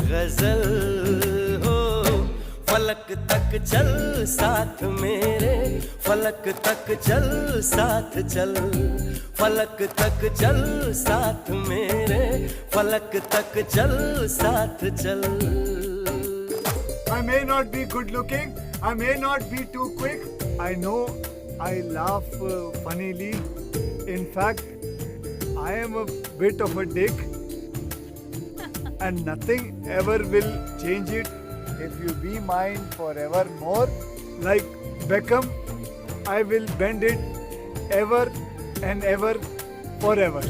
गजल हो। फलक तक चल साथ मेरे, फलक तक चल साथ चल, फलक तक चल साथ मेरे, फलक तक चल साथ चल। I may not be good looking, I may not be too quick. I know I laugh funnily. In fact, I am a bit of a dick. And nothing ever will change it if you be mine forevermore. Like Beckham, I will bend it ever and ever forever.